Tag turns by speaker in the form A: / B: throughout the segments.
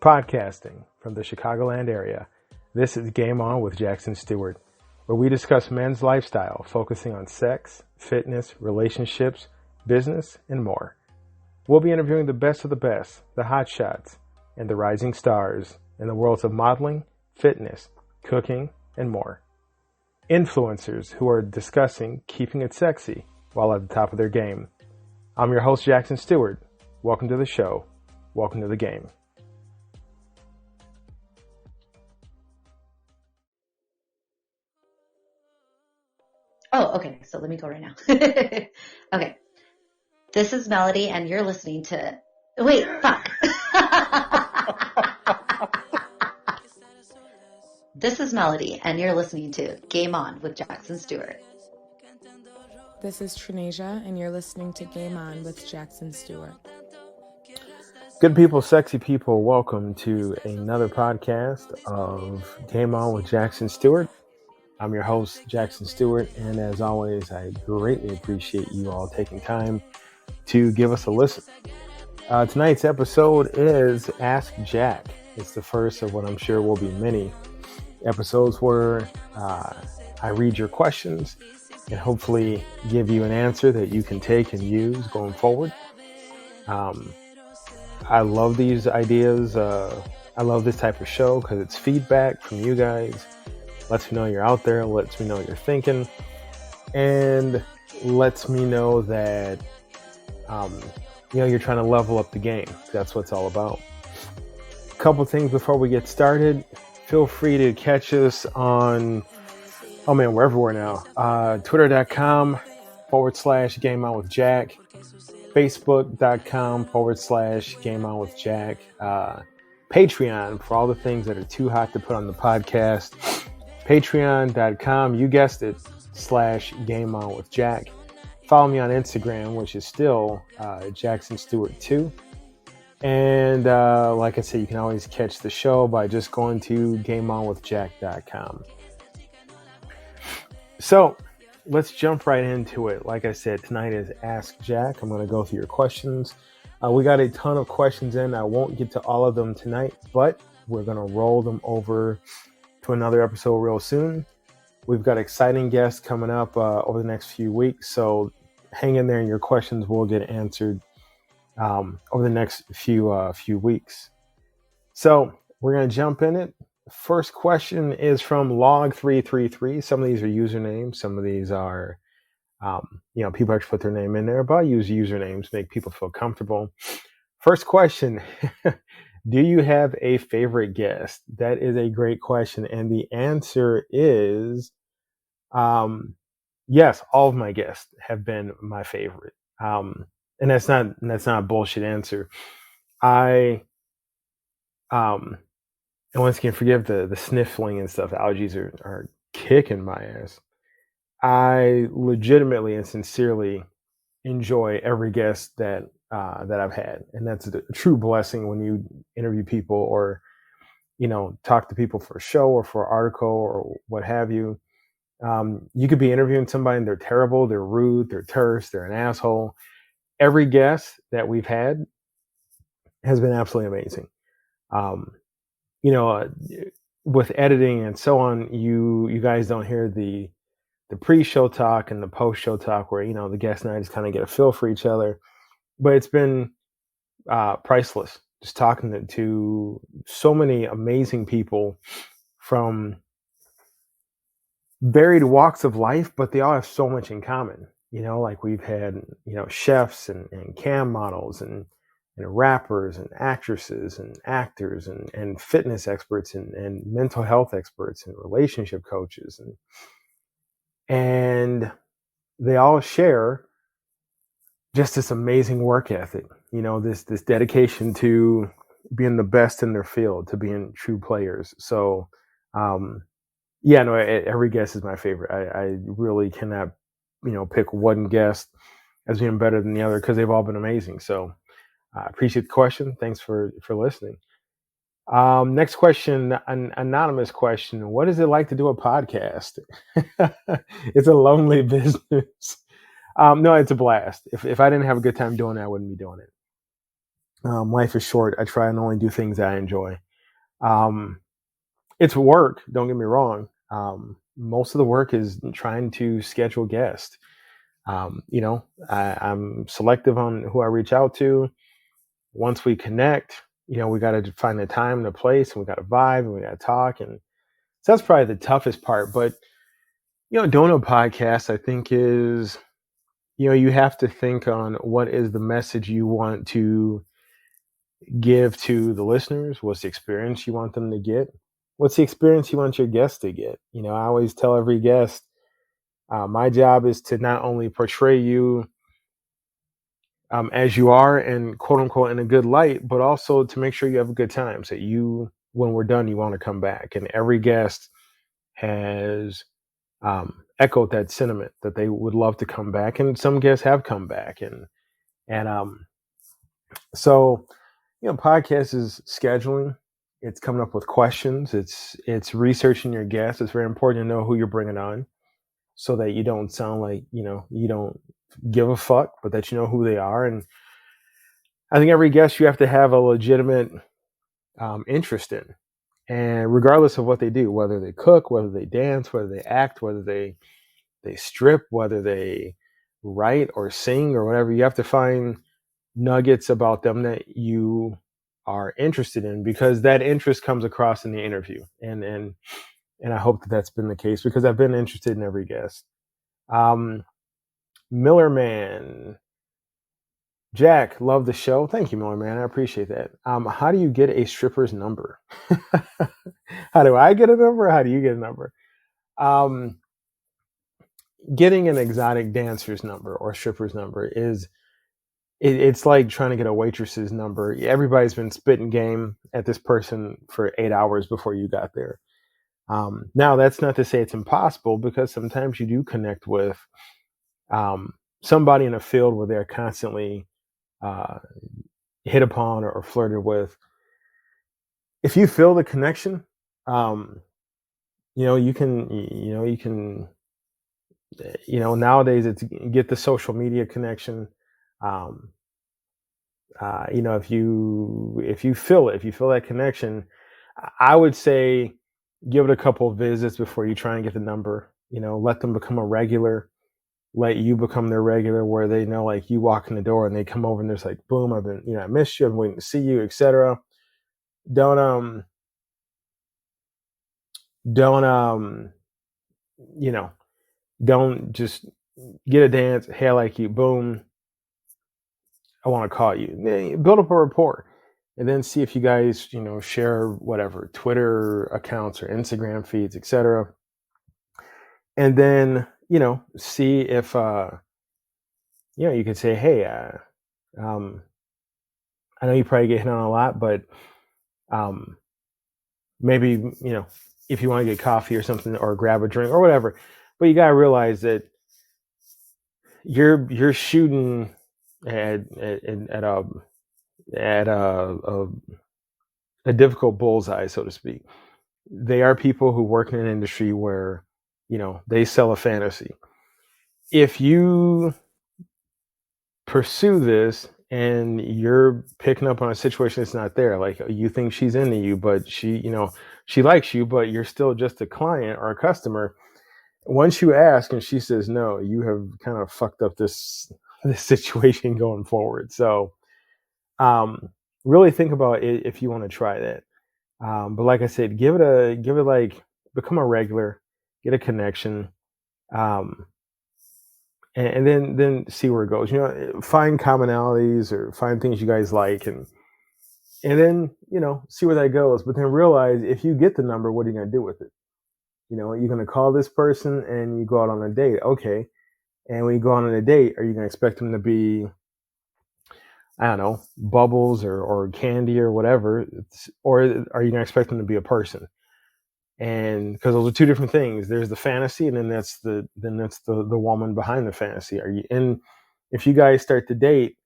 A: Podcasting from the Chicagoland area, this is Game On with Jackson Stuart, where we discuss men's lifestyle, focusing on sex, fitness, relationships, business, and more. We'll be interviewing the best of the best, the hot shots, and the rising stars in the worlds of modeling, fitness, cooking, and more. Influencers who are discussing keeping it sexy while at the top of their game. I'm your host, Jackson Stuart. Welcome to the show. Welcome to the game.
B: Oh, okay. So let me go right now. Okay. This is Melody, and you're listening to. Wait, fuck. This is Melody, and you're listening to Game On with Jackson Stuart.
C: This is Trinasia, and you're listening to Game On with Jackson Stuart.
A: Good people, sexy people, welcome to another podcast of Game On with Jackson Stuart. I'm your host, Jackson Stuart, and as always, I greatly appreciate you all taking time to give us a listen. Tonight's episode is Ask Jack. It's the first of what I'm sure will be many episodes where I read your questions and hopefully give you an answer that you can take and use going forward. I love these ideas. I love this type of show because it's feedback from you guys. Lets me know you're out there, lets me know you're thinking, and lets me know that you're trying to level up the game. That's what it's all about. A couple things before we get started. Feel free to catch us on, we're everywhere now. Twitter.com/Game On with Jack. Facebook.com/Game On with Jack. Patreon for all the things that are too hot to put on the podcast. Patreon.com, you guessed it, /Game On with Jack. Follow me on Instagram, which is still Jackson Stuart 2. And like I said, you can always catch the show by just going to GameOnWithJack.com. So let's jump right into it. Like I said, tonight is Ask Jack. I'm going to go through your questions. We got a ton of questions in. I won't get to all of them tonight, but we're going to roll them over to another episode real soon. We've got exciting guests coming up over the next few weeks, so hang in there and your questions will get answered over the next few weeks. So we're going to jump in it. First question is from Log333. Some of these are usernames. Some of these are, people actually put their name in there, but I use usernames to make people feel comfortable. First question. Do you have a favorite guest? That is a great question. And the answer is, yes, all of my guests have been my favorite. And that's not a bullshit answer. And once again, forgive the sniffling and stuff. Allergies are kicking my ass. I legitimately and sincerely enjoy every guest that I've had. And that's a true blessing when you interview people or, talk to people for a show or for an article or what have you. You could be interviewing somebody and they're terrible, they're rude, they're terse, they're an asshole. Every guest that we've had has been absolutely amazing. With editing and so on, you guys don't hear the pre-show talk and the post-show talk where, the guest and I just kind of get a feel for each other. But it's been priceless, just talking to so many amazing people from varied walks of life, but they all have so much in common. Like we've had, chefs and cam models and rappers and actresses and actors and fitness experts and mental health experts and relationship coaches. And they all share just this amazing work ethic, this dedication to being the best in their field, to being true players. So, every guest is my favorite. I really cannot, pick one guest as being better than the other because they've all been amazing. So I appreciate the question. Thanks for listening. Next question, an anonymous question. What is it like to do a podcast? It's a lonely business. No, it's a blast. If I didn't have a good time doing it, I wouldn't be doing it. Life is short. I try and only do things I enjoy. Um, it's work. Don't get me wrong. Most of the work is trying to schedule guests. I'm selective on who I reach out to. Once we connect, we got to find the time and the place, and we got to vibe, and we got to talk, and so that's probably the toughest part. But doing a podcast, I think is you have to think on what is the message you want to give to the listeners. What's the experience you want them to get? What's the experience you want your guests to get? I always tell every guest, my job is to not only portray you as you are and quote unquote in a good light, but also to make sure you have a good time. So when we're done, you want to come back. And every guest has echoed that sentiment that they would love to come back. And some guests have come back. So podcast is scheduling. It's coming up with questions. It's researching your guests. It's very important to know who you're bringing on, so that you don't sound like you don't give a fuck, but that you know who they are. And I think every guest you have to have a legitimate interest in, and regardless of what they do, whether they cook, whether they dance, whether they act, whether they strip, whether they write or sing or whatever, you have to find nuggets about them that you are interested in, because that interest comes across in the interview. And I hope that that's been the case, because I've been interested in every guest. Miller Man, Jack, love the show. Thank you, Miller Man. I appreciate that. How do you get a stripper's number? How do I get a number? How do you get a number? Getting an exotic dancer's number or stripper's number is it's like trying to get a waitress's number. Everybody's been spitting game at this person for 8 hours before you got there. Now, that's not to say it's impossible, because sometimes you do connect with somebody in a field where they're constantly hit upon or flirted with. If you feel the connection, you can nowadays it's get the social media connection. If you feel it, if you feel that connection, I would say give it a couple of visits before you try and get the number. Let them become a regular. Let you become their regular, where they know, like, you walk in the door and they come over and there's like, boom, I missed you, I'm waiting to see you, etc. Don't don't just get a dance, hey, I like you, boom, I want to call you. Build up a rapport, and then see if you guys, share whatever Twitter accounts or Instagram feeds, etc. And then, see if, you could say, hey, I know you probably get hit on a lot, but maybe, if you want to get coffee or something, or grab a drink or whatever, but you got to realize that you're shooting at a difficult bullseye, so to speak. They are people who work in an industry where, they sell a fantasy. If you pursue this and you're picking up on a situation that's not there, like you think she's into you, but she likes you, but you're still just a client or a customer. Once you ask and she says no, you have kind of fucked up this situation going forward. So, really think about it if you want to try that. But like I said, give it like, become a regular, get a connection, and then see where it goes. Find commonalities or find things you guys like, and then see where that goes. But then realize, if you get the number, what are you going to do with it? You're going to call this person and you go out on a date, okay? And when you go on a date, are you going to expect them to be, I don't know, bubbles or candy or whatever, or are you going to expect them to be a person? And because those are two different things. There's the fantasy, and then that's the woman behind the fantasy. And if you guys start to date,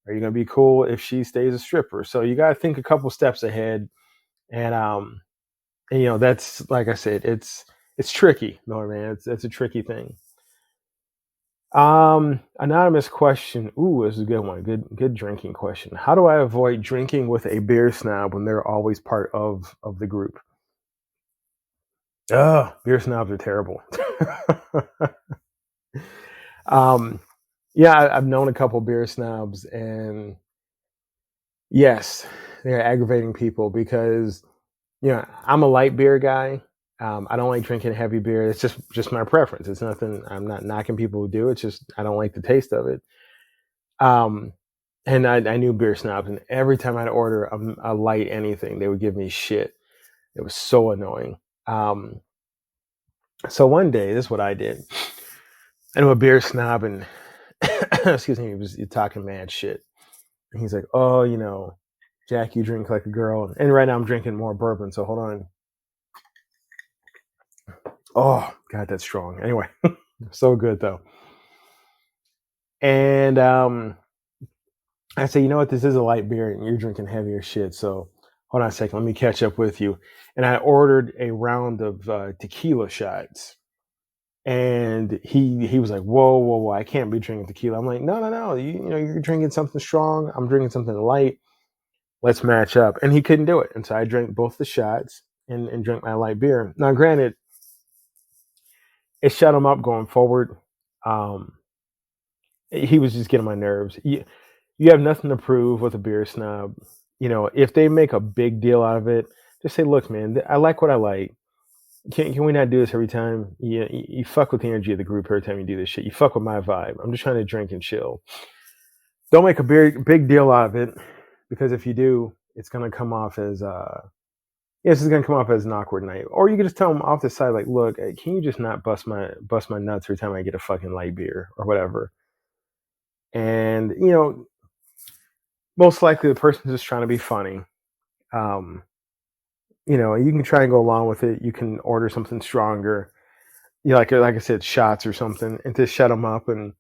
A: are you going to be cool if she stays a stripper? So you got to think a couple steps ahead. And that's, like I said, it's tricky, no, man. It's a tricky thing. Anonymous question. Ooh, this is a good one. Good drinking question. How do I avoid drinking with a beer snob when they're always part of the group? Beer snobs are terrible. um, yeah, I've known a couple beer snobs, and yes, they're aggravating people because I'm a light beer guy. I don't like drinking heavy beer. It's just my preference. It's nothing. I'm not knocking people who do. It's just I don't like the taste of it. Um, and I knew beer snobs, and every time I'd order a light anything, they would give me shit. It was so annoying. Um, so one day, this is what I did. I knew a beer snob, and excuse me, he was talking mad shit. And he's like, "Oh, Jack, you drink like a girl." And right now, I'm drinking more bourbon. So hold on. Oh God, that's strong. Anyway, so good though. And I say, you know what? This is a light beer, and you're drinking heavier shit. So hold on a second. Let me catch up with you. And I ordered a round of tequila shots. And he was like, whoa, whoa, whoa! I can't be drinking tequila. I'm like, no. You're drinking something strong. I'm drinking something light. Let's match up. And he couldn't do it. And so I drank both the shots and drank my light beer. Now, granted, it shut him up going forward. He was just getting my nerves. You have nothing to prove with a beer snob. If they make a big deal out of it, just say, look, man, I like what I like. Can we not do this every time? You fuck with the energy of the group every time you do this shit. You fuck with my vibe. I'm just trying to drink and chill. Don't make a big deal out of it, because if you do, it's gonna come off as this is gonna come off as an awkward night. Or you can just tell them off the side, like, look, can you just not bust my nuts every time I get a fucking light beer or whatever? And most likely the person's just trying to be funny. You can try and go along with it. You can order something stronger, like I said, shots or something, and to shut them up. And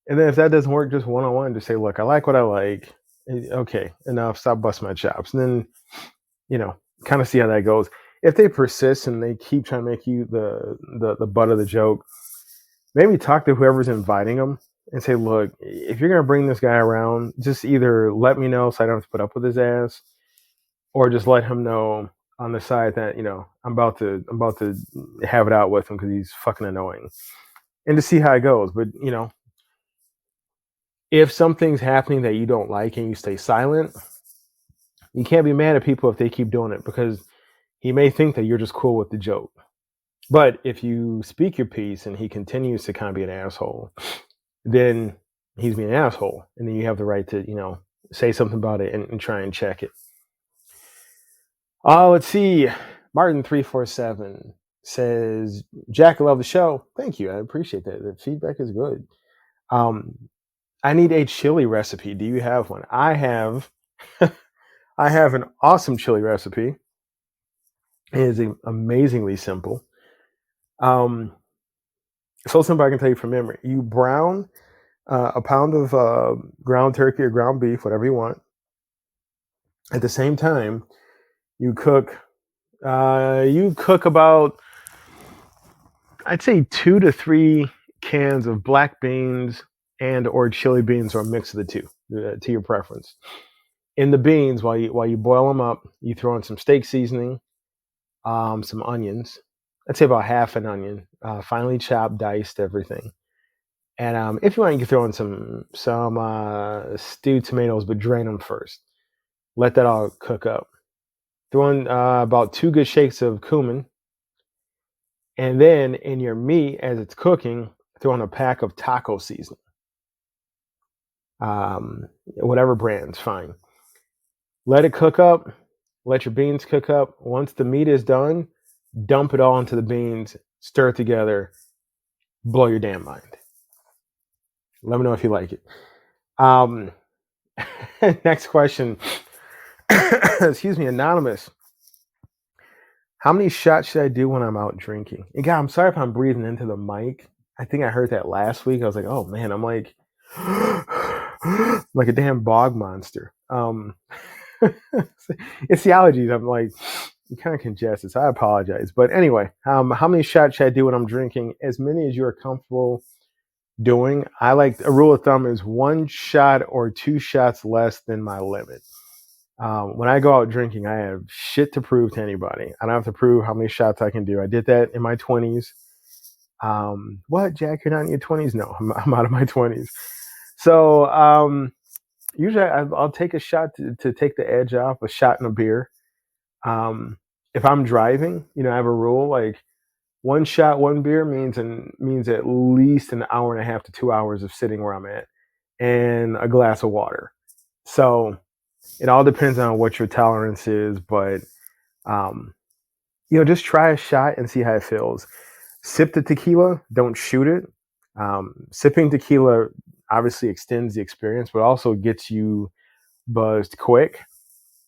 A: then if that doesn't work, just one-on-one, just say, look, I like what I like. Okay, enough. Stop busting my chops. And then, kind of see how that goes. If they persist and they keep trying to make you the butt of the joke, maybe talk to whoever's inviting them and say, look, if you're going to bring this guy around, just either let me know so I don't have to put up with his ass, or just let him know on the side that, I'm about to have it out with him because he's fucking annoying, and to see how it goes. But, if something's happening that you don't like and you stay silent, you can't be mad at people if they keep doing it, because he may think that you're just cool with the joke. But if you speak your piece and he continues to kind of be an asshole, then he's being an asshole. And then you have the right to, say something about it and try and check it. Let's see. Martin347 says, Jack, I love the show. Thank you. I appreciate that. The feedback is good. I need a chili recipe. Do you have one? I have an awesome chili recipe. It is amazingly simple. So simple, I can tell you from memory. You brown a pound of ground turkey or ground beef, whatever you want. At the same time, you cook about, I'd say, 2 to 3 cans of black beans and or chili beans, or a mix of the two, to your preference. In the beans, while you boil them up, you throw in some steak seasoning, some onions. I'd say about half an onion, finely chopped, diced, everything. And if you want, you can throw in some stewed tomatoes, but drain them first. Let that all cook up. Throw in about 2 good shakes of cumin. And then in your meat, as it's cooking, throw in a pack of taco seasoning. Whatever brand's fine. Let it cook up. Let your beans cook up. Once the meat is done, dump it all into the beans. Stir it together. Blow your damn mind. Let me know if you like it. Next question. Excuse me, anonymous. How many shots should I do when I'm out drinking? And God, I'm sorry if I'm breathing into the mic. I think I heard that last week. I was like, oh man, I'm like a damn bog monster. It's the allergies. I'm like, I'm kind of congested, so I apologize. But anyway, how many shots should I do when I'm drinking? As many as you're comfortable doing. I like a rule of thumb is 1 shot or 2 shots less than my limit. When I go out drinking, I have shit to prove to anybody. I don't have to prove how many shots I can do. I did that in my 20s. What, Jack? You're not in your 20s? No, I'm out of my 20s. So usually I'll take a shot to take the edge off, a shot and a beer. If I'm driving, I have a rule like 1 shot, 1 beer means at least an hour and a half to 2 hours of sitting where I'm at, and a glass of water. So it all depends on what your tolerance is, but just try a shot and see how it feels. Sip the tequila, don't shoot it. Sipping tequila obviously extends the experience, but also gets you buzzed quick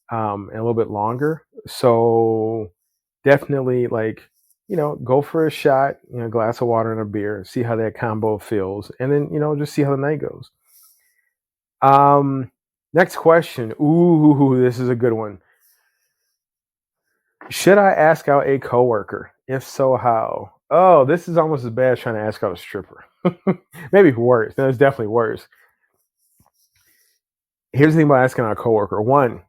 A: and a little bit longer. So definitely, go for a shot, a glass of water and a beer, see how that combo feels, and then just see how the night goes. Next question. Ooh, this is a good one. Should I ask out a coworker? If so, how? Oh, this is almost as bad as trying to ask out a stripper. Maybe worse. No, it's definitely worse. Here's the thing about asking out a coworker. One,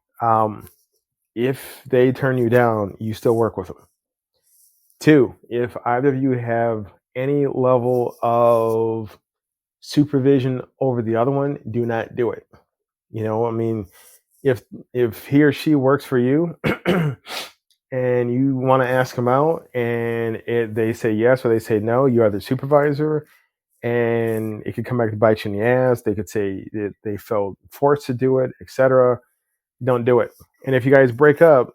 A: if they turn you down, you still work with them. Two, if either of you have any level of supervision over the other one, do not do it. If he or she works for you and you want to ask them out and they say yes or they say no, you are the supervisor, and it could come back to bite you in the ass. They could say that they felt forced to do it, etc. Don't do it. And if you guys break up,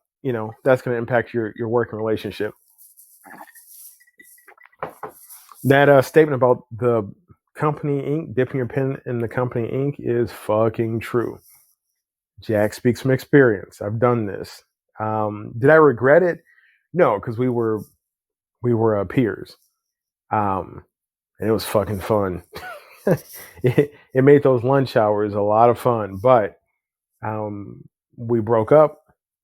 A: that's going to impact your working relationship. That statement about the company ink, dipping your pen in the company ink, is fucking true. Jack speaks from experience. I've done this. Did I regret it? No, because we were peers. And it was fucking fun. it made those lunch hours a lot of fun, but we broke up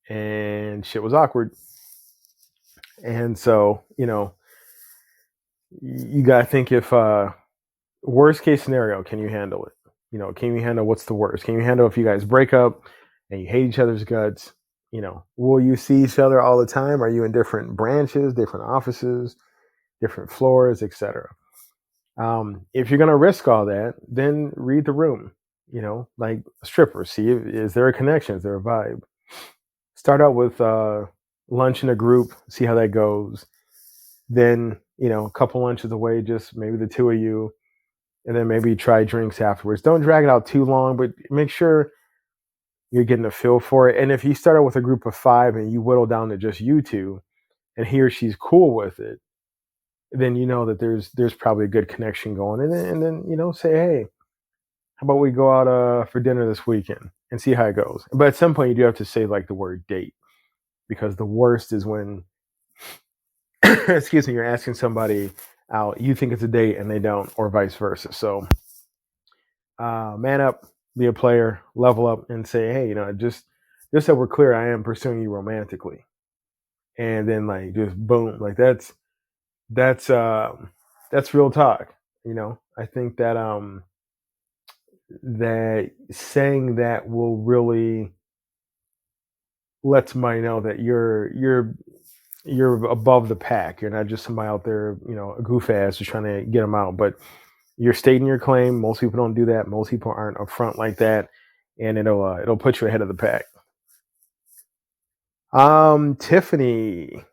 A: and shit was awkward. And so, you got to think, if worst case scenario, can you handle it? Can you handle what's the worst? Can you handle if you guys break up and you hate each other's guts? Will you see each other all the time? Are you in different branches, different offices, different floors, etc.? If you're going to risk all that, then read the room, like a stripper. See, is there a connection? Is there a vibe? Start out with lunch in a group, see how that goes. Then, a couple lunches away, just maybe the two of you, and then maybe try drinks afterwards. Don't drag it out too long, but make sure you're getting a feel for it. And if you start out with a group of 5 and you whittle down to just you two, and he or she's cool with it, then you know that there's probably a good connection going. And then say, hey, how about we go out for dinner this weekend and see how it goes. But at some point, you do have to say like the word date, because the worst is when, excuse me, you're asking somebody out, you think it's a date and they don't, or vice versa. So man up, be a player, level up, and say, hey, just so we're clear, I am pursuing you romantically. And then just boom, that's real talk. I think that that saying that will really let somebody know that you're above the pack. You're not just somebody out there, a goof ass just trying to get them out, but you're stating your claim. Most people don't do that. Most people aren't upfront like that, and it'll put you ahead of the pack. Tiffany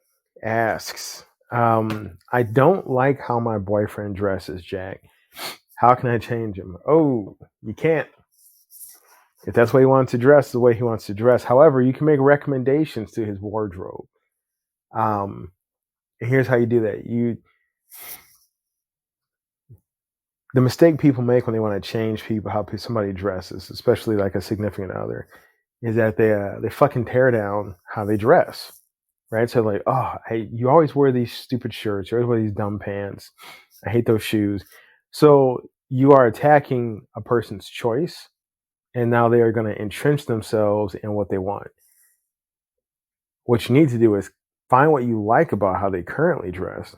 A: asks, I don't like how my boyfriend dresses, Jack. How can I change him? Oh, you can't. If that's the way he wants to dress, the way he wants to dress. However, you can make recommendations to his wardrobe. Here's how you do that. The mistake people make when they want to change how somebody dresses, especially like a significant other, is that they fucking tear down how they dress, right? So like, oh, hey, you always wear these stupid shirts. You always wear these dumb pants. I hate those shoes. So you are attacking a person's choice, and now they are going to entrench themselves in what they want. What you need to do is find what you like about how they currently dress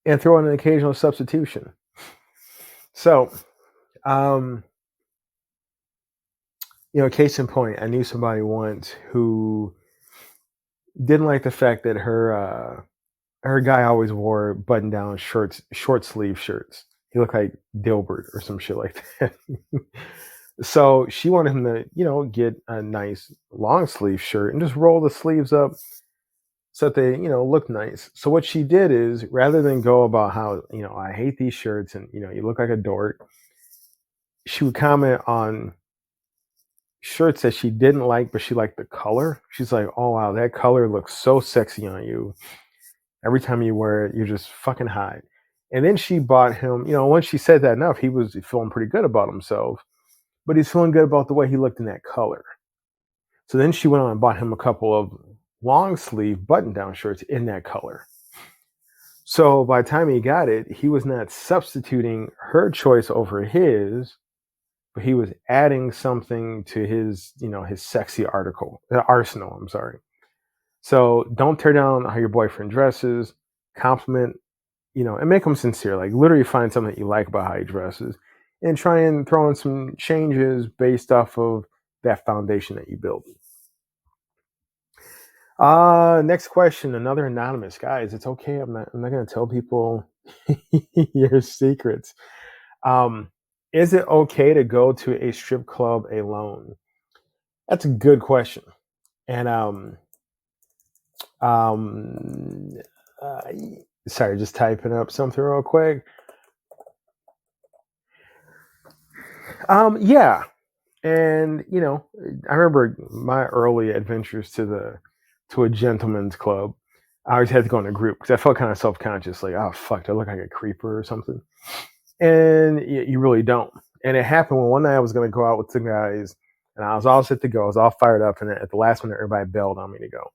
A: and throw in an occasional substitution. So, um, case in point, I knew somebody once who didn't like the fact that her guy always wore button down shirts, short sleeve shirts. He looked like Dilbert or some shit like that. So she wanted him to, get a nice long sleeve shirt and just roll the sleeves up so that they, look nice. So what she did is, rather than go about how, I hate these shirts and, you look like a dork, she would comment on shirts that she didn't like, but she liked the color. She's like, oh, wow, that color looks so sexy on you. Every time you wear it, you're just fucking hot. And then she bought him, once she said that enough, he was feeling pretty good about himself, but he's feeling good about the way he looked in that color. So then she went on and bought him a couple of long sleeve button down shirts in that color. So by the time he got it, he was not substituting her choice over his, but he was adding something to his, his sexy arsenal. I'm sorry. So don't tear down how your boyfriend dresses. Compliment, and make him sincere. Like literally find something that you like about how he dresses, and try and throw in some changes based off of that foundation that you build. Next question, another anonymous. Guys, it's okay. I'm not going to tell people your secrets. Is it okay to go to a strip club alone? That's a good question. And sorry, just typing up something real quick. Yeah. And I remember my early adventures to a gentleman's club. I always had to go in a group because I felt kind of self-conscious, like, oh fuck, do I look like a creeper or something? And you really don't. And it happened when one night I was going to go out with some guys, and I was all set to go. I was all fired up, and at the last minute, everybody bailed on me to go.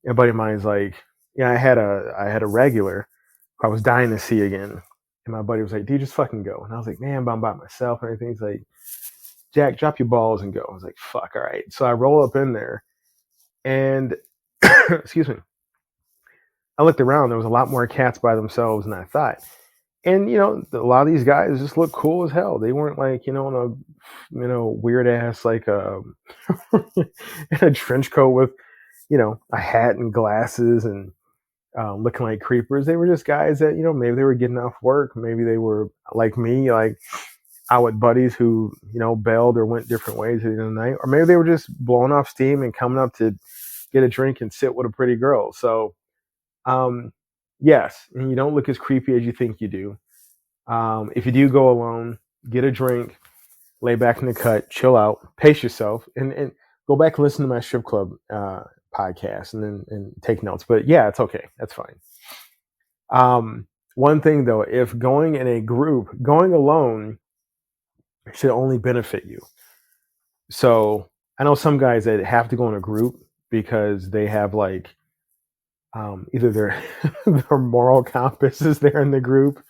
A: And a buddy of mine's like, I had a regular who I was dying to see again, and my buddy was like, "Dude, just fucking go." And I was like, "Man, but I'm by myself and everything." He's like, "Jack, drop your balls and go." I was like, "Fuck, all right." So I roll up in there, and excuse me, I looked around. There was a lot more cats by themselves than I thought. And a lot of these guys just look cool as hell. They weren't like in a weird ass like in a trench coat with a hat and glasses and looking like creepers. They were just guys that maybe they were getting off work. Maybe they were like me, like out with buddies who bailed or went different ways at the end of the night, or maybe they were just blowing off steam and coming up to get a drink and sit with a pretty girl. So yes, and you don't look as creepy as you think you do. If you do go alone, get a drink, lay back in the cut, chill out, pace yourself, and go back and listen to my strip club podcast and take notes. But yeah, it's okay. That's fine. One thing though, if going in a group, going alone should only benefit you. So I know some guys that have to go in a group because they have like either their moral compass is there in the group,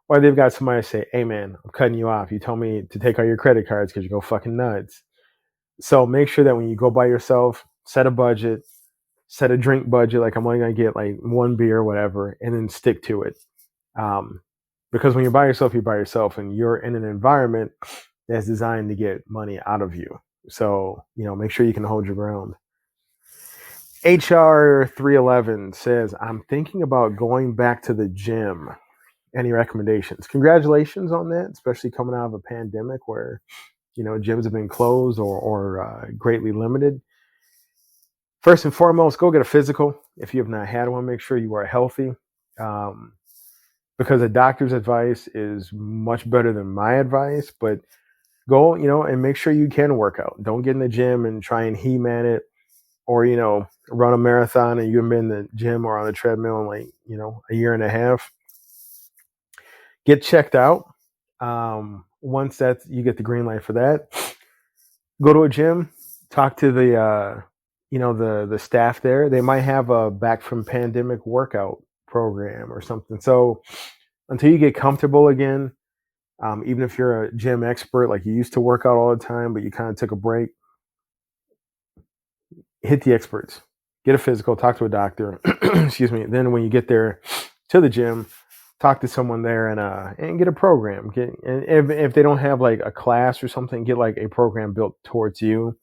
A: or they've got somebody say, "Hey man, I'm cutting you off. You told me to take all your credit cards because you go fucking nuts." So make sure that when you go by yourself, set a budget, set a drink budget. Like I'm only gonna get like one beer or whatever, and then stick to it. Because when you're by yourself, and you're in an environment that's designed to get money out of you. So make sure you can hold your ground. HR 311 says, "I'm thinking about going back to the gym. Any recommendations?" Congratulations on that, especially coming out of a pandemic where gyms have been closed or greatly limited. First and foremost, go get a physical. If you have not had one, make sure you are healthy, because a doctor's advice is much better than my advice. But go and make sure you can work out. Don't get in the gym and try and He-Man it, or run a marathon and you haven't been in the gym or on the treadmill in like a year and a half. Get checked out. Once that you get the green light for that, go to a gym, talk to the the staff there. They might have a back from pandemic workout program or something. So until you get comfortable again, even if you're a gym expert, like you used to work out all the time, but you kind of took a break, hit the experts, get a physical, talk to a doctor. Excuse me. Then when you get there to the gym, talk to someone there and get a program. And if they don't have like a class or something, get like a program built towards you,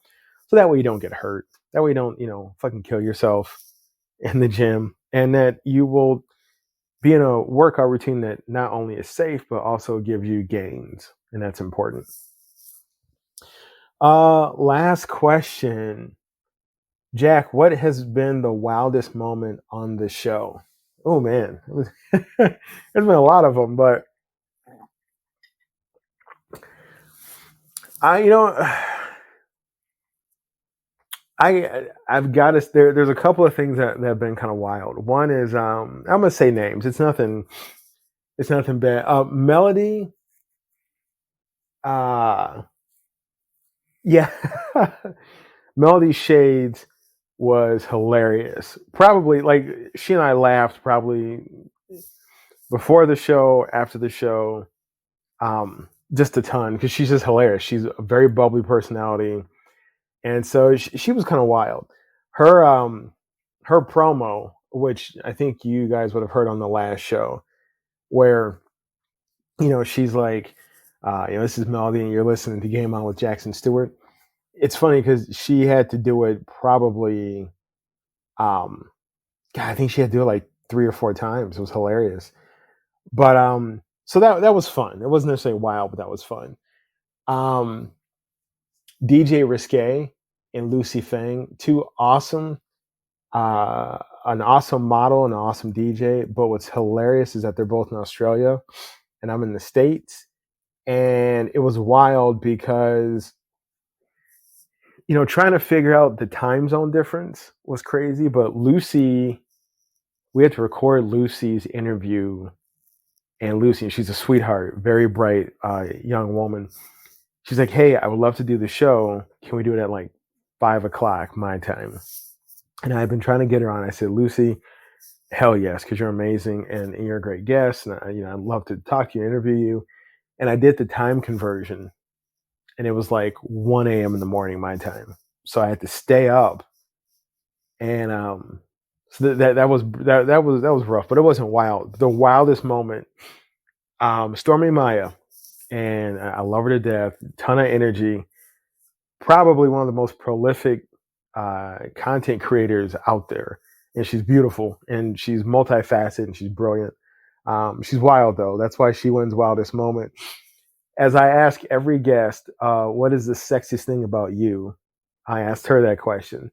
A: so that way you don't get hurt. That way you don't fucking kill yourself in the gym, and that you will be in a workout routine that not only is safe but also gives you gains, and that's important. Last question, Jack. What has been the wildest moment on the show? Oh man, there's been a lot of them, but I've got to there's a couple of things that have been kind of wild. One is I'm gonna say names. It's nothing bad. Melody, yeah, Melody Shades was hilarious. Probably like she and I laughed probably before the show, after the show, just a ton because she's just hilarious. She's a very bubbly personality. And so she was kind of wild. Her promo, which I think you guys would have heard on the last show, where she's like, this is Melody, and you're listening to Game On with Jackson Stuart. It's funny because she had to do it probably, I think she had to do it like 3 or 4 times. It was hilarious. But so that was fun. It wasn't necessarily wild, but that was fun. DJ Risque and Lucy Fang, two awesome, an awesome model and an awesome DJ. But what's hilarious is that they're both in Australia and I'm in the States. And it was wild because, trying to figure out the time zone difference was crazy. But Lucy, we had to record Lucy's interview. And Lucy, she's a sweetheart, very bright young woman. She's like, hey, I would love to do the show. Can we do it at like 5 o'clock my time? And I've been trying to get her on. I said, Lucy, hell yes, because you're amazing and you're a great guest. And I'd love to talk to you, interview you. And I did the time conversion, and it was like 1 a.m. in the morning my time. So I had to stay up, and so that was rough, but it wasn't wild. The wildest moment, Stormy Maya. And I love her to death. Ton of energy. Probably one of the most prolific content creators out there. And she's beautiful. And she's multifaceted. And she's brilliant. She's wild, though. That's why she wins Wildest Moment. As I ask every guest, what is the sexiest thing about you? I asked her that question.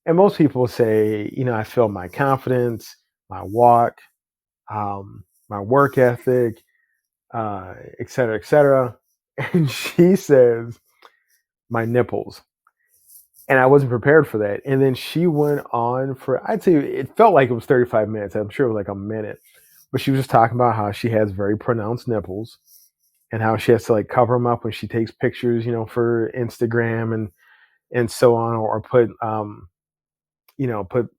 A: And most people say, I feel my confidence, my walk, my work ethic, et cetera, et cetera. And she says, my nipples. And I wasn't prepared for that. And then she went on for, I'd say it felt like it was 35 minutes. I'm sure it was like a minute. But she was just talking about how she has very pronounced nipples and how she has to like cover them up when she takes pictures, for Instagram and so on, or put, put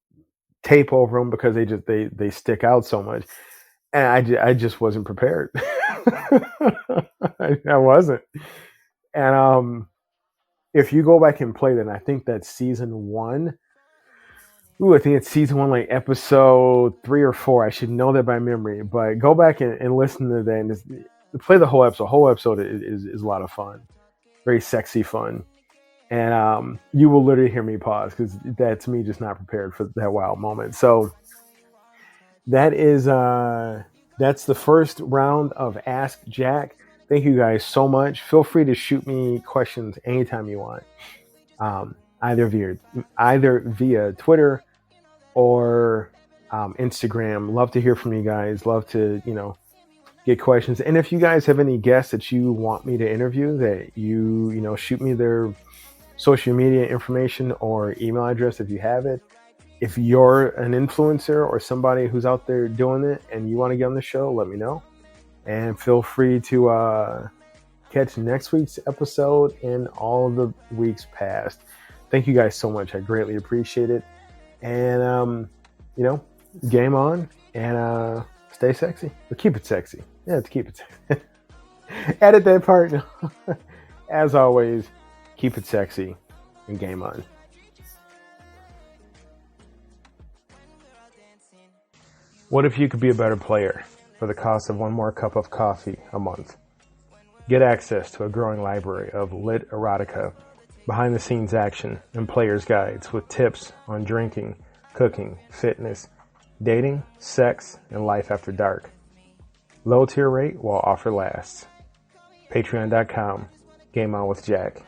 A: tape over them because they stick out so much. And I just wasn't prepared. I wasn't. And if you go back and play that, I think that's season 1. I think it's season 1, like episode 3 or 4. I should know that by memory. But go back and listen to that and play the whole episode. The whole episode is a lot of fun. Very sexy fun. And you will literally hear me pause because that's me just not prepared for that wild moment. So that's the first round of Ask Jack. Thank you guys so much. Feel free to shoot me questions anytime you want, either via Twitter or Instagram. Love to hear from you guys. Love to get questions. And if you guys have any guests that you want me to interview, that you shoot me their social media information or email address if you have it. If you're an influencer or somebody who's out there doing it and you want to get on the show, let me know. And feel free to catch next week's episode and all the weeks past. Thank you guys so much. I greatly appreciate it. And, game on and stay sexy. Or keep it sexy. Yeah, to keep it sexy. Edit that part. As always, keep it sexy and game on. What if you could be a better player? for the cost of one more cup of coffee a month. Get access to a growing library of lit erotica, behind-the-scenes action, and player's guides with tips on drinking, cooking, fitness, dating, sex, and life after dark. Low tier rate while offer lasts. Patreon.com, Game On with Jack.